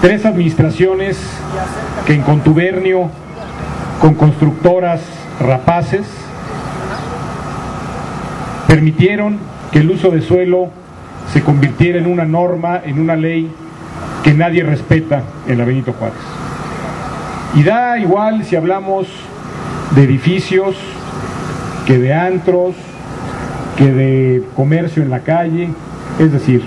3 administraciones que en contubernio con constructoras rapaces permitieron que el uso de suelo se convirtiera en una norma, en una ley que nadie respeta en la Benito Juárez. Y da igual si hablamos de edificios, que de antros, que de comercio en la calle. Es decir,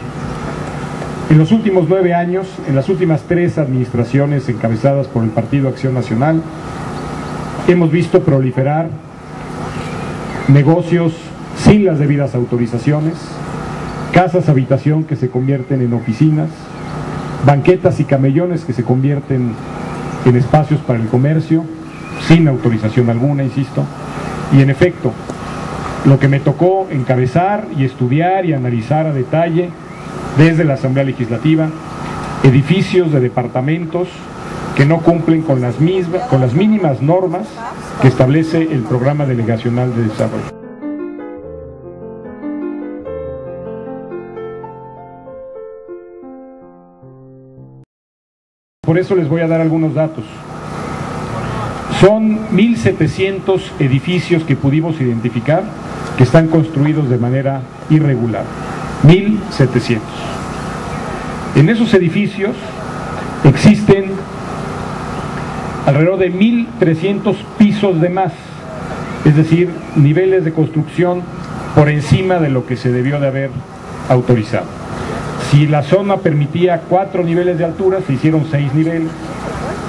en los últimos 9 años, en las últimas 3 administraciones encabezadas por el Partido Acción Nacional, hemos visto proliferar negocios sin las debidas autorizaciones, casas habitación que se convierten en oficinas, banquetas y camellones que se convierten en espacios para el comercio, sin autorización alguna, insisto. Y en efecto, lo que me tocó encabezar y estudiar y analizar a detalle desde la Asamblea Legislativa, edificios de departamentos que no cumplen con las mínimas normas que establece el Programa Delegacional de Desarrollo. Por eso les voy a dar algunos datos. Son 1.700 edificios que pudimos identificar que están construidos de manera irregular. 1.700. En esos edificios existen alrededor de 1.300 pisos de más, es decir, niveles de construcción por encima de lo que se debió de haber autorizado. Si la zona permitía 4 niveles de altura, se hicieron 6 niveles.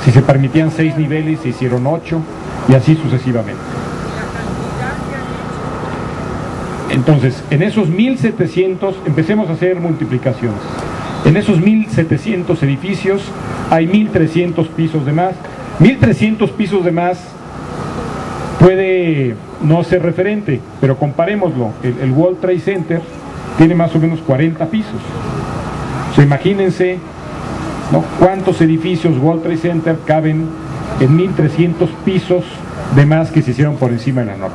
Si se permitían 6 niveles, se hicieron 8, y así sucesivamente. Entonces, en esos 1.700, empecemos a hacer multiplicaciones. En esos 1.700 edificios hay 1.300 pisos de más. 1.300 pisos de más puede no ser referente, pero comparémoslo. El World Trade Center tiene más o menos 40 pisos. O sea, imagínense, ¿no?, cuántos edificios World Trade Center caben en 1.300 pisos de más que se hicieron por encima de la norma.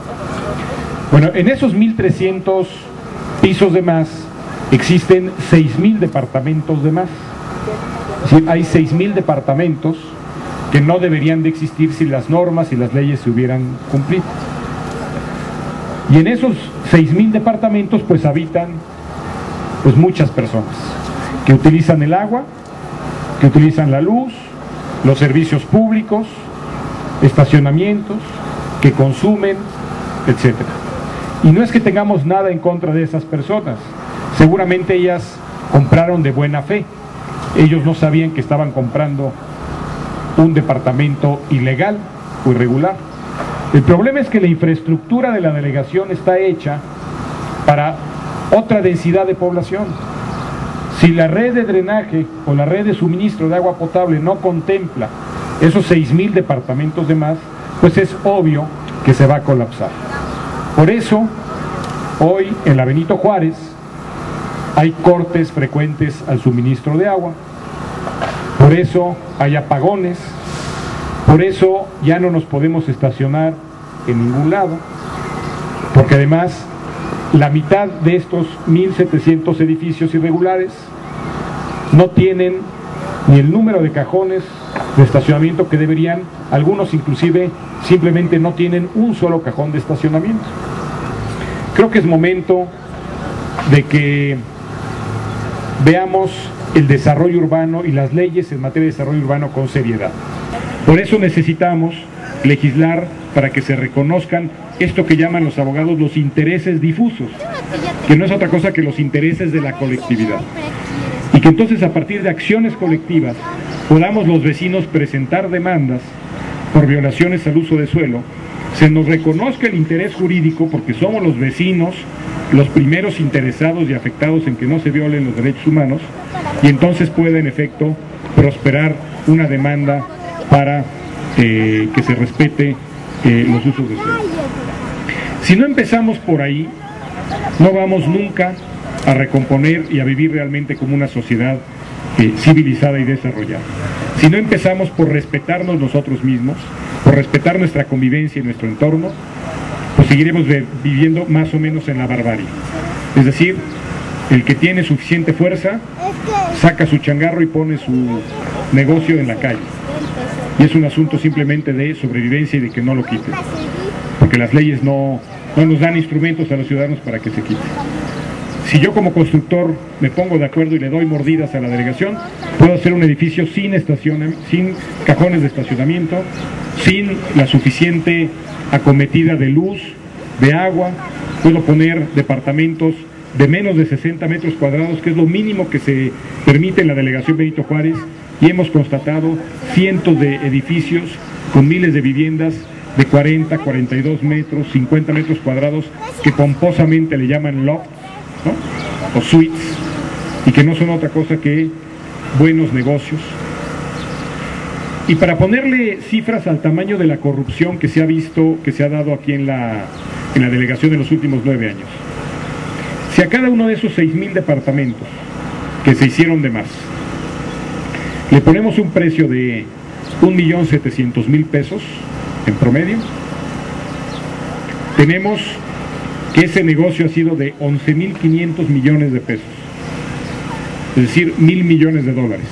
Bueno, en esos 1.300 pisos de más existen 6.000 departamentos de más. Es decir, hay 6.000 departamentos que no deberían de existir si las normas y las leyes se hubieran cumplido. Y en esos 6.000 departamentos pues habitan pues muchas personas que utilizan el agua, que utilizan la luz, los servicios públicos, estacionamientos, que consumen, etc. Y no es que tengamos nada en contra de esas personas, seguramente ellas compraron de buena fe, ellos no sabían que estaban comprando un departamento ilegal o irregular. El problema es que la infraestructura de la delegación está hecha para otra densidad de población. Si la red de drenaje o la red de suministro de agua potable no contempla esos 6.000 departamentos de más, pues es obvio que se va a colapsar. Por eso, hoy en la Benito Juárez hay cortes frecuentes al suministro de agua, por eso hay apagones, por eso ya no nos podemos estacionar en ningún lado, porque además la mitad de estos 1.700 edificios irregulares no tienen ni el número de cajones de estacionamiento que deberían, algunos inclusive simplemente no tienen un solo cajón de estacionamiento. Creo que es momento de que veamos el desarrollo urbano y las leyes en materia de desarrollo urbano con seriedad. Por eso necesitamos legislar para que se reconozcan esto que llaman los abogados los intereses difusos, que no es otra cosa que los intereses de la colectividad. Y que entonces a partir de acciones colectivas podamos los vecinos presentar demandas por violaciones al uso de suelo, se nos reconozca el interés jurídico porque somos los vecinos los primeros interesados y afectados en que no se violen los derechos humanos, y entonces pueda en efecto prosperar una demanda para que se respete los usos de suelo. Si no empezamos por ahí, no vamos nunca a recomponer y a vivir realmente como una sociedad civilizada y desarrollada. Si no empezamos por respetarnos nosotros mismos, por respetar nuestra convivencia y nuestro entorno, pues seguiremos viviendo más o menos en la barbarie. Es decir, el que tiene suficiente fuerza saca su changarro y pone su negocio en la calle. Y es un asunto simplemente de sobrevivencia y de que no lo quiten. Porque las leyes no nos dan instrumentos a los ciudadanos para que se quite. Si yo como constructor me pongo de acuerdo y le doy mordidas a la delegación, puedo hacer un edificio sin cajones de estacionamiento, sin la suficiente acometida de luz, de agua. Puedo poner departamentos de menos de 60 metros cuadrados, que es lo mínimo que se permite en la delegación Benito Juárez, y hemos constatado cientos de edificios con miles de viviendas de 40, 42 metros, 50 metros cuadrados, que pomposamente le llaman lofts, ¿no? O suites, y que no son otra cosa que buenos negocios. Y para ponerle cifras al tamaño de la corrupción que se ha visto, que se ha dado aquí en la delegación en los últimos 9 años, si a cada uno de esos 6,000 departamentos que se hicieron de más le ponemos un precio de 1.700.000 pesos en promedio, tenemos que ese negocio ha sido de 11.500 millones de pesos, es decir, 1.000 millones de dólares.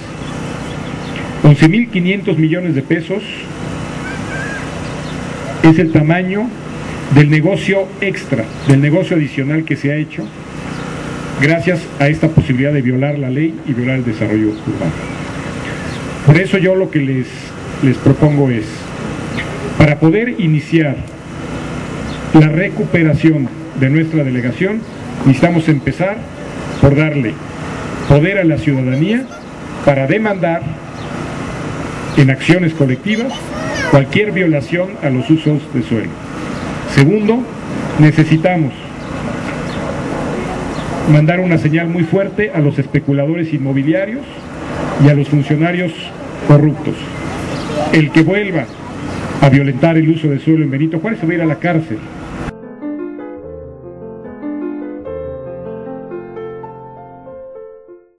11.500 millones de pesos es el tamaño del negocio extra, del negocio adicional que se ha hecho gracias a esta posibilidad de violar la ley y violar el desarrollo urbano. Por eso yo lo que les propongo es, para poder iniciar la recuperación de nuestra delegación, necesitamos empezar por darle poder a la ciudadanía para demandar en acciones colectivas cualquier violación a los usos de suelo. Segundo, necesitamos mandar una señal muy fuerte a los especuladores inmobiliarios y a los funcionarios corruptos. El que vuelva a violentar el uso de suelo en Benito Juárez se va a ir a la cárcel.